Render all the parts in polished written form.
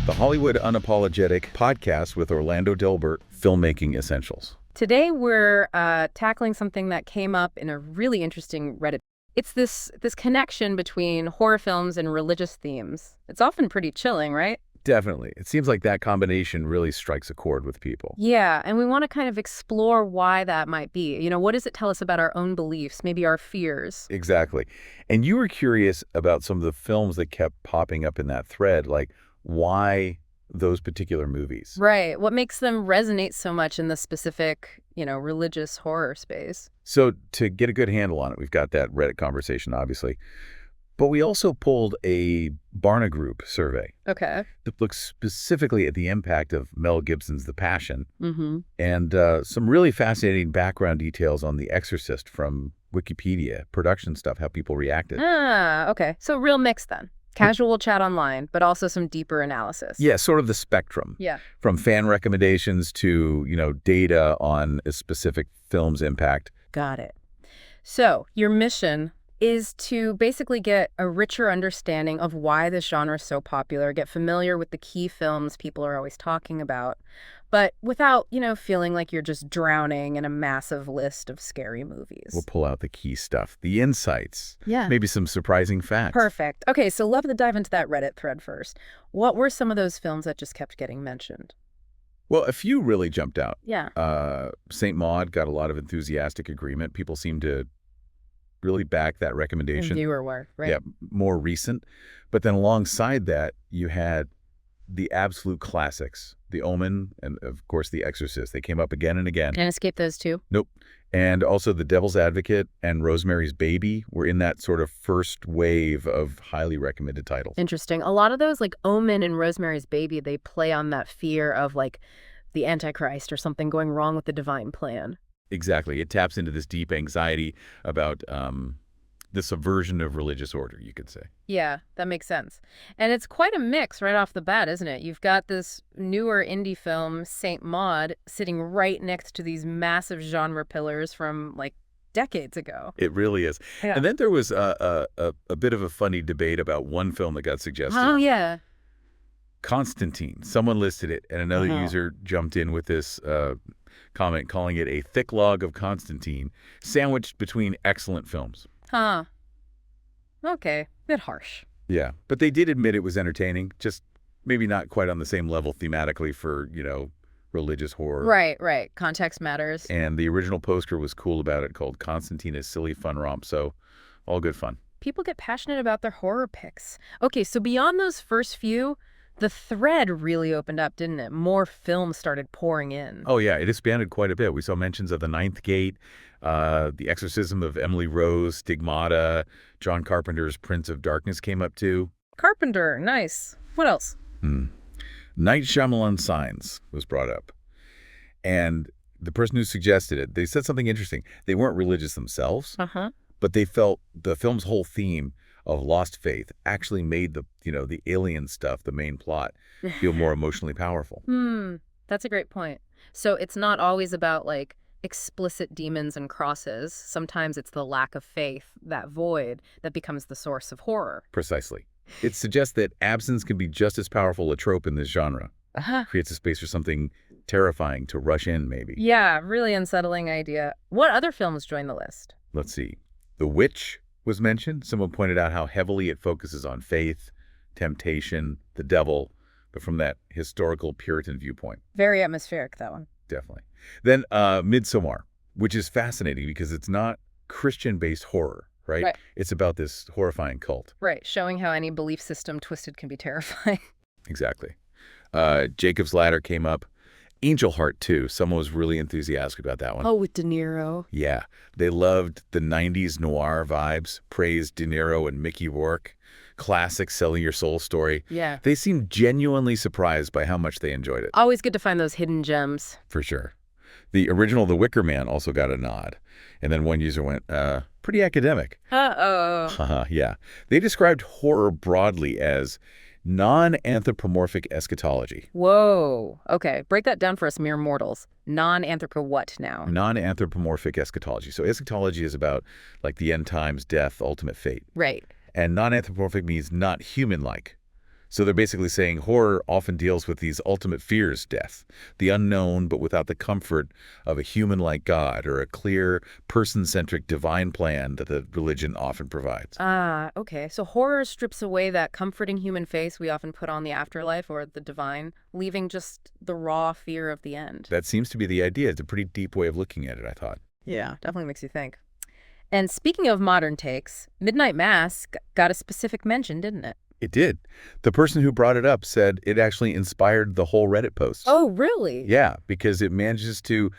the Hollywood Unapologetic Podcast with Orlando Delbert, Filmmaking Essentials. Today we're tackling something that came up in a really interesting Reddit. It's this connection between horror films and religious themes. It's often pretty chilling, right? Definitely. It seems like that combination really strikes a chord with people. Yeah, and we want to kind of explore why that might be. You know, what does it tell us about our own beliefs, maybe our fears? Exactly. And you were curious about some of the films that kept popping up in that thread, like why those particular movies. Right. What makes them resonate so much in the specific, religious horror space? So to get a good handle on it, we've got that Reddit conversation, obviously. But we also pulled a Barna Group survey. Okay. That looks specifically at the impact of Mel Gibson's The Passion and some really fascinating background details on The Exorcist from Wikipedia, production stuff, how people reacted. Ah, okay. So real mix then. Casual chat online, but also some deeper analysis. Yeah, sort of the spectrum. Yeah. From fan recommendations to, data on a specific film's impact. Got it. So your mission is to basically get a richer understanding of why this genre is so popular, get familiar with the key films people are always talking about, but without, feeling like you're just drowning in a massive list of scary movies. We'll pull out the key stuff, the insights, yeah, maybe some surprising facts. Perfect. Okay, so love to dive into that Reddit thread first. What were some of those films that just kept getting mentioned? Well, a few really jumped out. Yeah. St. Maud got a lot of enthusiastic agreement. People seem to really back that recommendation. Viewer work, right? Yeah, more recent. But then alongside that, you had the absolute classics, The Omen and, of course, The Exorcist. They came up again and again. Can't escape those two. Nope. And also The Devil's Advocate and Rosemary's Baby were in that sort of first wave of highly recommended titles. Interesting. A lot of those, like Omen and Rosemary's Baby, they play on that fear of, like, the Antichrist or something going wrong with the divine plan. Exactly. It taps into this deep anxiety about the subversion of religious order, you could say. Yeah, that makes sense. And it's quite a mix right off the bat, isn't it? You've got this newer indie film, St. Maud, sitting right next to these massive genre pillars from, like, decades ago. It really is. Yeah. And then there was a bit of a funny debate about one film that got suggested. Oh, yeah. Constantine. Someone listed it, and another user jumped in with this comment calling it a thick log of Constantine, sandwiched between excellent films. Huh. Okay. Bit harsh. Yeah. But they did admit it was entertaining, just maybe not quite on the same level thematically for, religious horror. Right. Context matters. And the original poster was cool about it, called Constantine, a Silly Fun Romp. So all good fun. People get passionate about their horror picks. Okay, so beyond those first few, the thread really opened up, didn't it? More films started pouring in. Oh, yeah. It expanded quite a bit. We saw mentions of The Ninth Gate, The Exorcism of Emily Rose, Stigmata, John Carpenter's Prince of Darkness came up too. Carpenter, nice. What else? Night Shyamalan Signs was brought up. And the person who suggested it, they said something interesting. They weren't religious themselves, but they felt the film's whole theme of lost faith actually made the alien stuff, the main plot, feel more emotionally powerful. That's a great point. So it's not always about, like, explicit demons and crosses. Sometimes it's the lack of faith, that void, that becomes the source of horror. Precisely. It suggests that absence can be just as powerful a trope in this genre. Creates a space for something terrifying to rush in, maybe. Yeah, really unsettling idea. What other films join the list? Let's see. The Witch was mentioned. Someone pointed out how heavily it focuses on faith, temptation, the devil, but from that historical Puritan viewpoint. Very atmospheric, that one. Definitely. Then Midsommar, which is fascinating because it's not Christian-based horror, right? It's about this horrifying cult. Right, showing how any belief system twisted can be terrifying. Exactly. Jacob's Ladder came up. Angel Heart, too. Someone was really enthusiastic about that one. Oh, with De Niro. Yeah. They loved the 90s noir vibes, praised De Niro and Mickey Rourke. Classic selling your soul story. Yeah. They seemed genuinely surprised by how much they enjoyed it. Always good to find those hidden gems. For sure. The original The Wicker Man also got a nod. And then one user went, pretty academic. Uh-oh. Yeah. They described horror broadly as non-anthropomorphic eschatology. Whoa. Okay. Break that down for us mere mortals. Non-anthropo what now? Non-anthropomorphic eschatology. So eschatology is about, like, the end times, death, ultimate fate. Right. And non-anthropomorphic means not human-like. So they're basically saying horror often deals with these ultimate fears, death, the unknown, but without the comfort of a human-like God or a clear, person-centric divine plan that the religion often provides. Ah, okay. So horror strips away that comforting human face we often put on the afterlife or the divine, leaving just the raw fear of the end. That seems to be the idea. It's a pretty deep way of looking at it, I thought. Yeah, definitely makes you think. And speaking of modern takes, Midnight Mass got a specific mention, didn't it? It did. The person who brought it up said it actually inspired the whole Reddit post. Oh, really? Yeah, because it manages to,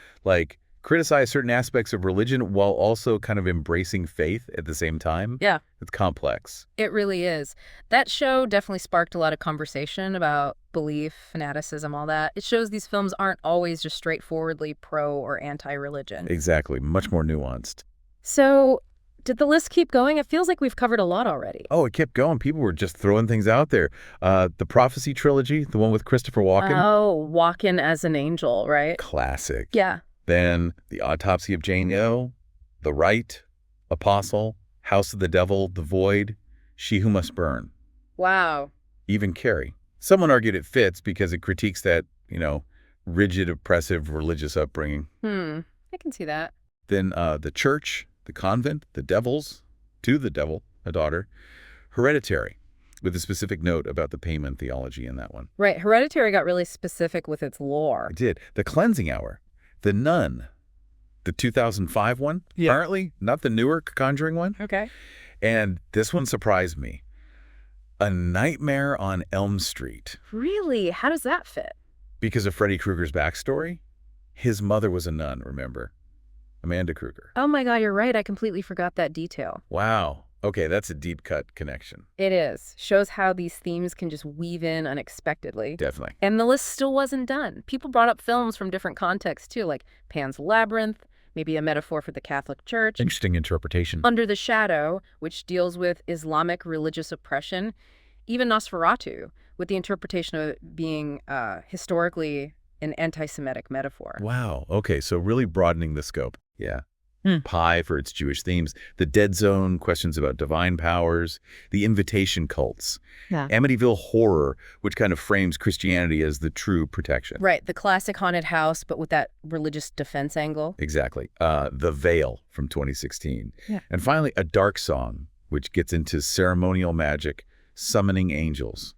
criticize certain aspects of religion while also kind of embracing faith at the same time. Yeah. It's complex. It really is. That show definitely sparked a lot of conversation about belief, fanaticism, all that. It shows these films aren't always just straightforwardly pro or anti-religion. Exactly. Much more nuanced. So, did the list keep going? It feels like we've covered a lot already. Oh, it kept going. People were just throwing things out there. The Prophecy trilogy, the one with Christopher Walken. Oh, Walken as an angel, right? Classic. Yeah. Then The Autopsy of Jane Doe, The Rite, Apostle, House of the Devil, The Void, She Who Must Burn. Wow. Even Carrie. Someone argued it fits because it critiques that, rigid, oppressive religious upbringing. I can see that. Then The Church, The Convent, The Devils, To the Devil, a Daughter, Hereditary, with a specific note about the payment theology in that one. Right. Hereditary got really specific with its lore. It did. The Cleansing Hour, The Nun, the 2005 one, apparently, not the newer Conjuring one. Okay. And this one surprised me. A Nightmare on Elm Street. Really? How does that fit? Because of Freddy Krueger's backstory. His mother was a nun, remember? Amanda Krueger. Oh my God, you're right. I completely forgot that detail. Wow. Okay, that's a deep cut connection. It is. Shows how these themes can just weave in unexpectedly. Definitely. And the list still wasn't done. People brought up films from different contexts too, like Pan's Labyrinth, maybe a metaphor for the Catholic Church. Interesting interpretation. Under the Shadow, which deals with Islamic religious oppression. Even Nosferatu, with the interpretation of it being historically an anti-Semitic metaphor. Wow. Okay, so really broadening the scope. Yeah. Pi for its Jewish themes, The Dead Zone, questions about divine powers, the invitation cults, Amityville Horror, which kind of frames Christianity as the true protection. Right, the classic haunted house, but with that religious defense angle. Exactly. The Veil from 2016. Yeah. And finally, A Dark Song, which gets into ceremonial magic, summoning angels,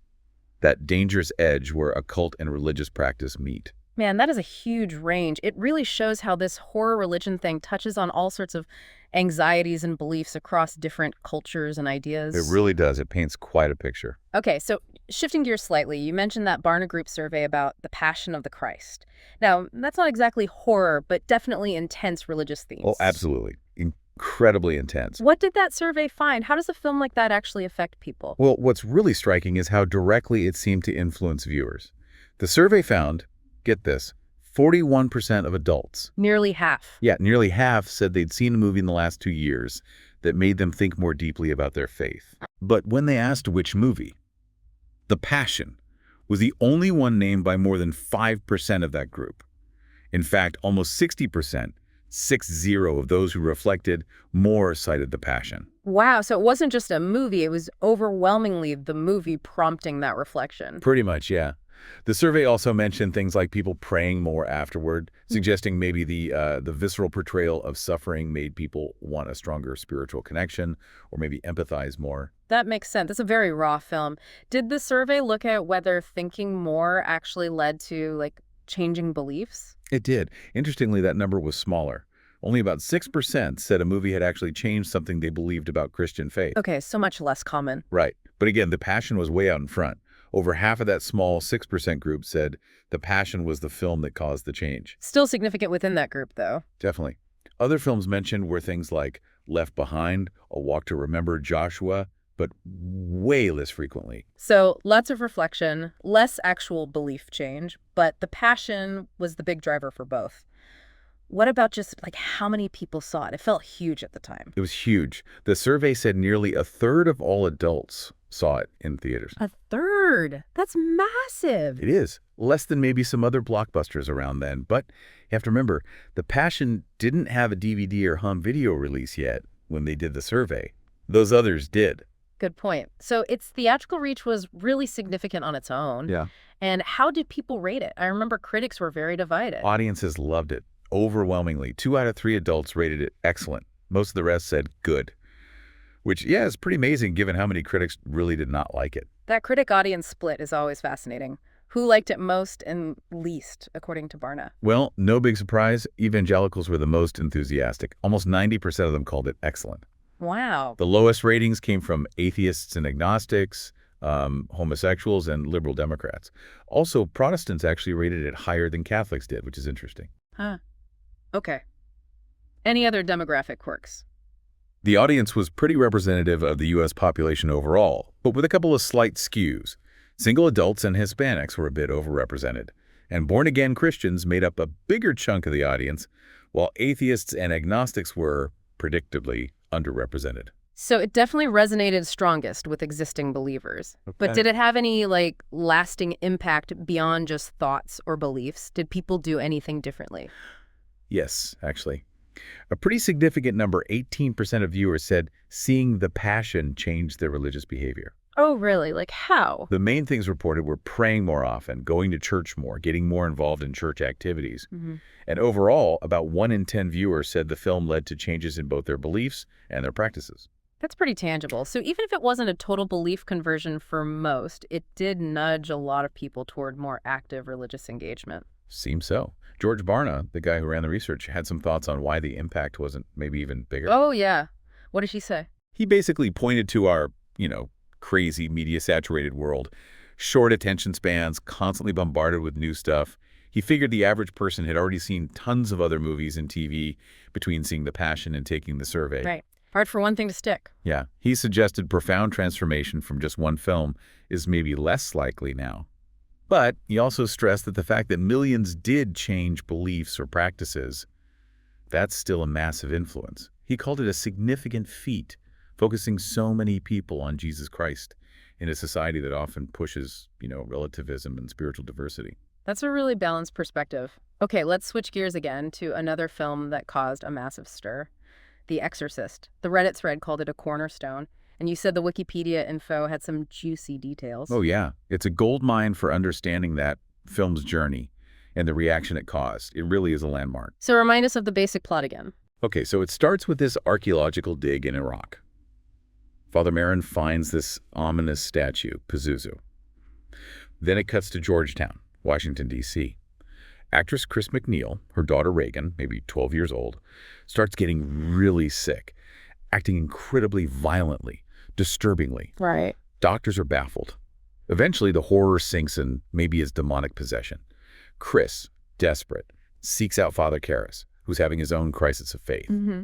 that dangerous edge where occult and religious practice meet. Man, that is a huge range. It really shows how this horror religion thing touches on all sorts of anxieties and beliefs across different cultures and ideas. It really does. It paints quite a picture. Okay, so shifting gears slightly, you mentioned that Barna Group survey about the Passion of the Christ. Now, that's not exactly horror, but definitely intense religious themes. Oh, absolutely. Incredibly intense. What did that survey find? How does a film like that actually affect people? Well, what's really striking is how directly it seemed to influence viewers. The survey found, get this, 41% of adults. Nearly half. Yeah, nearly half said they'd seen a movie in the last 2 years that made them think more deeply about their faith. But when they asked which movie, The Passion was the only one named by more than 5% of that group. In fact, almost 60%, 60 of those who reflected more cited The Passion. Wow, so it wasn't just a movie, it was overwhelmingly the movie prompting that reflection. Pretty much, yeah. The survey also mentioned things like people praying more afterward, suggesting maybe the visceral portrayal of suffering made people want a stronger spiritual connection or maybe empathize more. That makes sense. That's a very raw film. Did the survey look at whether thinking more actually led to, changing beliefs? It did. Interestingly, that number was smaller. Only about 6% said a movie had actually changed something they believed about Christian faith. Okay, so much less common. Right. But again, The Passion was way out in front. Over half of that small 6% group said The Passion was the film that caused the change. Still significant within that group, though. Definitely. Other films mentioned were things like Left Behind, A Walk to Remember, Joshua, but way less frequently. So lots of reflection, less actual belief change, but The Passion was the big driver for both. What about just how many people saw it? It felt huge at the time. It was huge. The survey said nearly a third of all adults saw it in theaters. A third? That's massive. It is. Less than maybe some other blockbusters around then. But you have to remember, The Passion didn't have a DVD or home video release yet when they did the survey. Those others did. Good point. So its theatrical reach was really significant on its own. Yeah. And how did people rate it? I remember critics were very divided. Audiences loved it. Overwhelmingly, 2 out of 3 adults rated it excellent. Most of the rest said good. Which, yeah, is pretty amazing given how many critics really did not like it. That critic-audience split is always fascinating. Who liked it most and least, according to Barna? Well, no big surprise, evangelicals were the most enthusiastic. Almost 90% of them called it excellent. Wow. The lowest ratings came from atheists and agnostics, homosexuals, and liberal Democrats. Also, Protestants actually rated it higher than Catholics did, which is interesting. Huh. Okay. Any other demographic quirks? The audience was pretty representative of the U.S. population overall, but with a couple of slight skews. Single adults and Hispanics were a bit overrepresented, and born-again Christians made up a bigger chunk of the audience, while atheists and agnostics were, predictably, underrepresented. So it definitely resonated strongest with existing believers. Okay. But did it have any, lasting impact beyond just thoughts or beliefs? Did people do anything differently? Yes, actually. A pretty significant number, 18% of viewers said seeing the Passion changed their religious behavior. Oh, really? Like how? The main things reported were praying more often, going to church more, getting more involved in church activities. Mm-hmm. And overall, about 1 in 10 viewers said the film led to changes in both their beliefs and their practices. That's pretty tangible. So even if it wasn't a total belief conversion for most, it did nudge a lot of people toward more active religious engagement. Seems so. George Barna, the guy who ran the research, had some thoughts on why the impact wasn't maybe even bigger. Oh, yeah. What did he say? He basically pointed to our, crazy media-saturated world. Short attention spans, constantly bombarded with new stuff. He figured the average person had already seen tons of other movies and TV between seeing The Passion and taking the survey. Right. Hard for one thing to stick. Yeah. He suggested profound transformation from just one film is maybe less likely now. But he also stressed that the fact that millions did change beliefs or practices, that's still a massive influence. He called it a significant feat, focusing so many people on Jesus Christ in a society that often pushes, relativism and spiritual diversity. That's a really balanced perspective. Okay, let's switch gears again to another film that caused a massive stir, The Exorcist. The Reddit thread called it a cornerstone, and you said the Wikipedia info had some juicy details. Oh, yeah. It's a goldmine for understanding that film's journey and the reaction it caused. It really is a landmark. So remind us of the basic plot again. Okay, so it starts with this archaeological dig in Iraq. Father Merrin finds this ominous statue, Pazuzu. Then it cuts to Georgetown, Washington, D.C. Actress Chris McNeil, her daughter Reagan, maybe 12 years old, starts getting really sick, acting incredibly violently, disturbingly. Right. Doctors are baffled. Eventually, the horror sinks in maybe his demonic possession. Chris, desperate, seeks out Father Karras, who's having his own crisis of faith. Mm-hmm.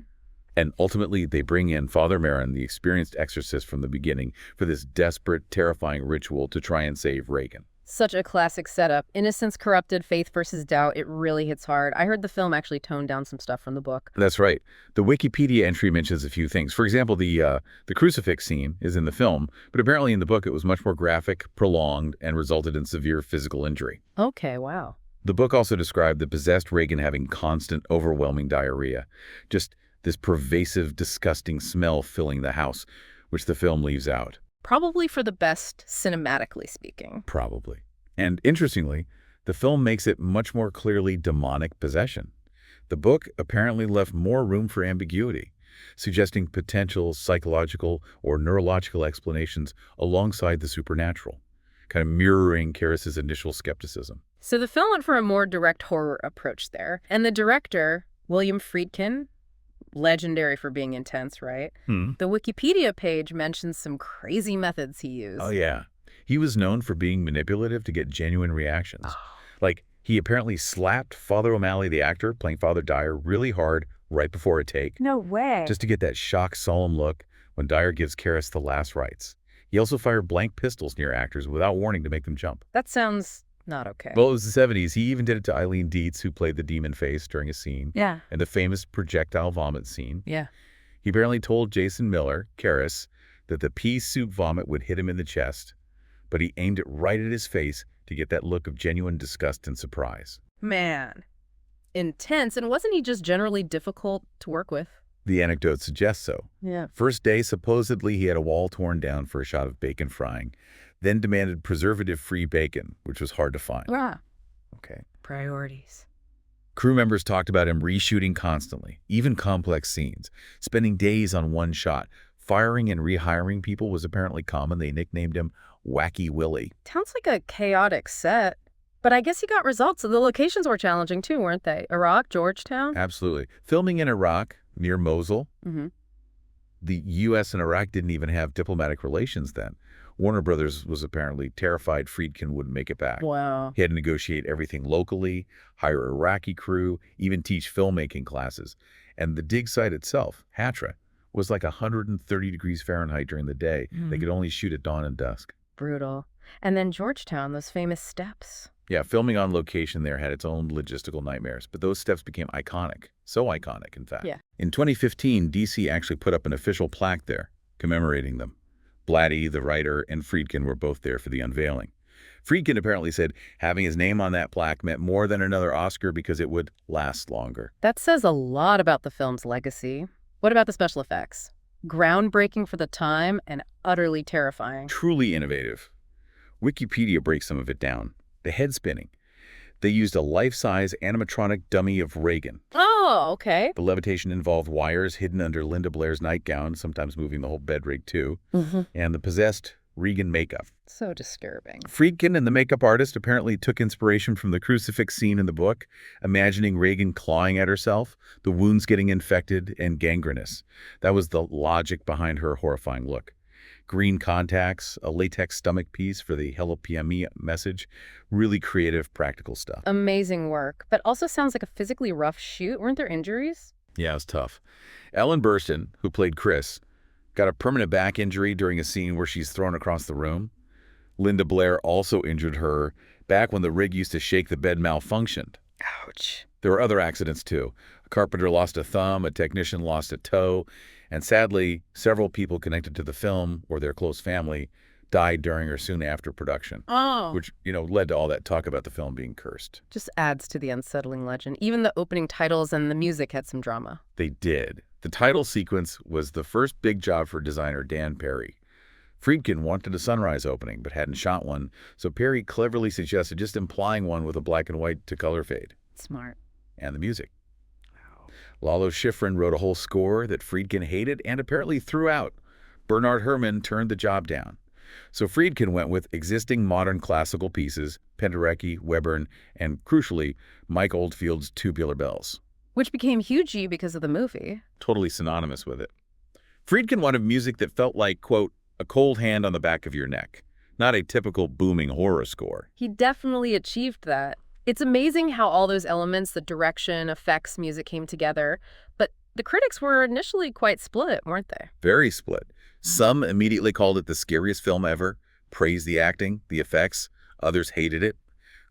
And ultimately, they bring in Father Merrin, the experienced exorcist from the beginning, for this desperate, terrifying ritual to try and save Reagan. Such a classic setup. Innocence corrupted, faith versus doubt. It really hits hard. I heard the film actually toned down some stuff from the book. That's right. The Wikipedia entry mentions a few things. For example, the crucifix scene is in the film, but apparently in the book it was much more graphic, prolonged, and resulted in severe physical injury. Okay, wow. The book also described the possessed Reagan having constant, overwhelming diarrhea. Just this pervasive, disgusting smell filling the house, which the film leaves out. Probably for the best, cinematically speaking. Probably. And interestingly, the film makes it much more clearly demonic possession. The book apparently left more room for ambiguity, suggesting potential psychological or neurological explanations alongside the supernatural, kind of mirroring Karras' initial skepticism. So the film went for a more direct horror approach there. And the director, William Friedkin, legendary for being intense, right? The Wikipedia page mentions some crazy methods he used. Oh, yeah. He was known for being manipulative to get genuine reactions. Like, he apparently slapped Father O'Malley, the actor, playing Father Dyer, really hard right before a take. No way. Just to get that shocked, solemn look when Dyer gives Karras the last rites. He also fired blank pistols near actors without warning to make them jump. That sounds not okay. Well, it was the 70s. He even did it to Eileen Dietz, who played the demon face during a scene. Yeah. And the famous projectile vomit scene. Yeah. He apparently told Jason Miller, Karras, that the pea soup vomit would hit him in the chest, but he aimed it right at his face to get that look of genuine disgust and surprise. Man. Intense. And wasn't he just generally difficult to work with? The anecdote suggests so. Yeah. First day, supposedly he had a wall torn down for a shot of bacon frying, then demanded preservative-free bacon, which was hard to find. Ah. Okay. Priorities. Crew members talked about him reshooting constantly, even complex scenes, spending days on one shot. Firing and rehiring people was apparently common. They nicknamed him Wacky Willie. Sounds like a chaotic set. But I guess he got results. The locations were challenging too, weren't they? Iraq, Georgetown? Absolutely. Filming in Iraq, near Mosul. Mm-hmm. The U.S. and Iraq didn't even have diplomatic relations then. Warner Brothers was apparently terrified Friedkin wouldn't make it back. Wow. He had to negotiate everything locally, hire Iraqi crew, even teach filmmaking classes. And the dig site itself, Hatra, was like 130 degrees Fahrenheit during the day. They could only shoot at dawn and dusk. Brutal. And then Georgetown, those famous steps. Yeah, filming on location there had its own logistical nightmares, but those steps became iconic. So iconic, in fact. Yeah. In 2015, DC actually put up an official plaque there, commemorating them. Blatty, the writer, and Friedkin were both there for the unveiling. Friedkin apparently said having his name on that plaque meant more than another Oscar because it would last longer. That says a lot about the film's legacy. What about the special effects? Groundbreaking for the time and utterly terrifying. Truly innovative. Wikipedia breaks some of it down. The head spinning. They used a life-size animatronic dummy of Reagan. Oh, okay. The levitation involved wires hidden under Linda Blair's nightgown, sometimes moving the whole bed rig too, and the possessed Regan makeup. So disturbing. Friedkin and the makeup artist apparently took inspiration from the crucifix scene in the book, imagining Reagan clawing at herself, the wounds getting infected and gangrenous. That was the logic behind her horrifying look. Green contacts, a latex stomach piece for the Hello PME message. Really creative, practical stuff. Amazing work, but also sounds like a physically rough shoot. Weren't there injuries? Yeah, it was tough. Ellen Burstyn, who played Chris, got a permanent back injury during a scene where she's thrown across the room. Linda Blair also injured her back when the rig used to shake the bed malfunctioned. Ouch. There were other accidents, too. A carpenter lost a thumb, a technician lost a toe, and sadly, several people connected to the film or their close family died during or soon after production. Oh. Which, led to all that talk about the film being cursed. Just adds to the unsettling legend. Even the opening titles and the music had some drama. They did. The title sequence was the first big job for designer Dan Perry. Friedkin wanted a sunrise opening, but hadn't shot one, so Perry cleverly suggested just implying one with a black and white to color fade. Smart. And the music. Lalo Schifrin wrote a whole score that Friedkin hated and apparently threw out. Bernard Herrmann turned the job down. So Friedkin went with existing modern classical pieces, Penderecki, Webern, and crucially, Mike Oldfield's Tubular Bells. Which became hugey because of the movie. Totally synonymous with it. Friedkin wanted music that felt like, quote, a cold hand on the back of your neck, not a typical booming horror score. He definitely achieved that. It's amazing how all those elements, the direction, effects, music came together, but the critics were initially quite split, weren't they? Very split. Some immediately called it the scariest film ever, praised the acting, the effects. Others hated it,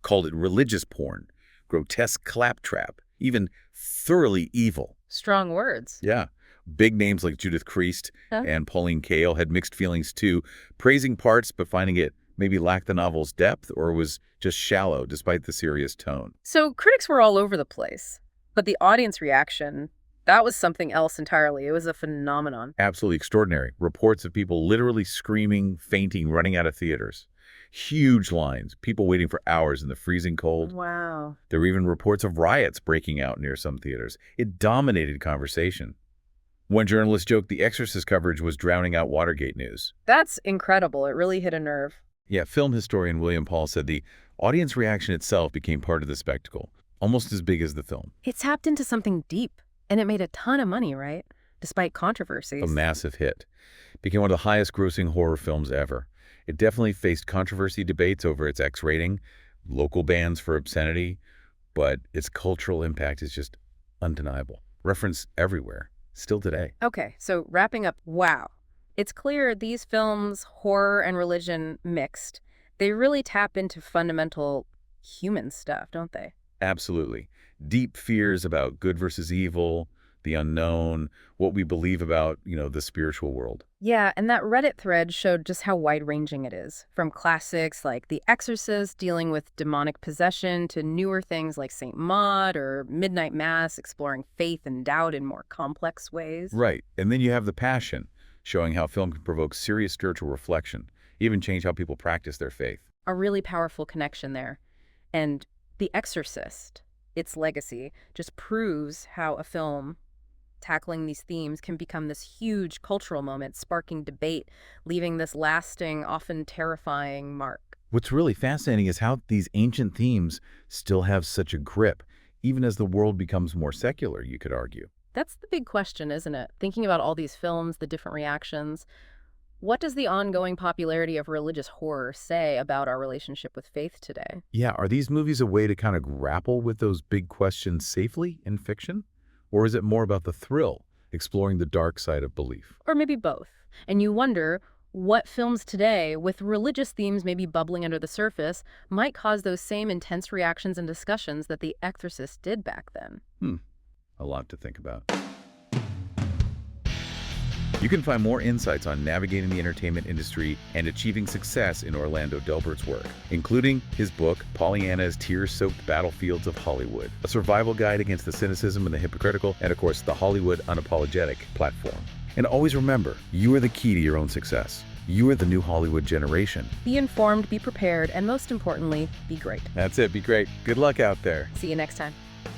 called it religious porn, grotesque claptrap, even thoroughly evil. Strong words. Yeah. Big names like Judith Kriest and Pauline Kael had mixed feelings too, praising parts but finding it maybe lacked the novel's depth or was just shallow despite the serious tone. So critics were all over the place, but the audience reaction, that was something else entirely. It was a phenomenon. Absolutely extraordinary. Reports of people literally screaming, fainting, running out of theaters. Huge lines, people waiting for hours in the freezing cold. Wow. There were even reports of riots breaking out near some theaters. It dominated conversation. One journalist joked the Exorcist coverage was drowning out Watergate news. That's incredible. It really hit a nerve. Yeah, film historian William Paul said the audience reaction itself became part of the spectacle, almost as big as the film. It tapped into something deep, and it made a ton of money, right? Despite controversies. A massive hit. Became one of the highest-grossing horror films ever. It definitely faced controversy debates over its X rating, local bans for obscenity, but its cultural impact is just undeniable. Referenced everywhere, still today. Okay, so wrapping up, wow. It's clear these films, horror and religion mixed, they really tap into fundamental human stuff, don't they? Absolutely. Deep fears about good versus evil, the unknown, what we believe about, the spiritual world. Yeah, and that Reddit thread showed just how wide-ranging it is, from classics like The Exorcist dealing with demonic possession to newer things like Saint Maud or Midnight Mass exploring faith and doubt in more complex ways. Right. And then you have The Passion, showing how film can provoke serious spiritual reflection, even change how people practice their faith. A really powerful connection there. And The Exorcist, its legacy, just proves how a film tackling these themes can become this huge cultural moment, sparking debate, leaving this lasting, often terrifying mark. What's really fascinating is how these ancient themes still have such a grip, even as the world becomes more secular, you could argue. That's the big question, isn't it? Thinking about all these films, the different reactions. What does the ongoing popularity of religious horror say about our relationship with faith today? Yeah, are these movies a way to kind of grapple with those big questions safely in fiction? Or is it more about the thrill, exploring the dark side of belief? Or maybe both. And you wonder what films today, with religious themes maybe bubbling under the surface, might cause those same intense reactions and discussions that The Exorcist did back then. A lot to think about. You can find more insights on navigating the entertainment industry and achieving success in Orlando Delbert's work, including his book, Pollyanna's Tear-Soaked Battlefields of Hollywood, a survival guide against the cynicism and the hypocritical, and of course, the Hollywood Unapologetic platform. And always remember, you are the key to your own success. You are the new Hollywood generation. Be informed, be prepared, and most importantly, be great. That's it. Be great. Good luck out there. See you next time.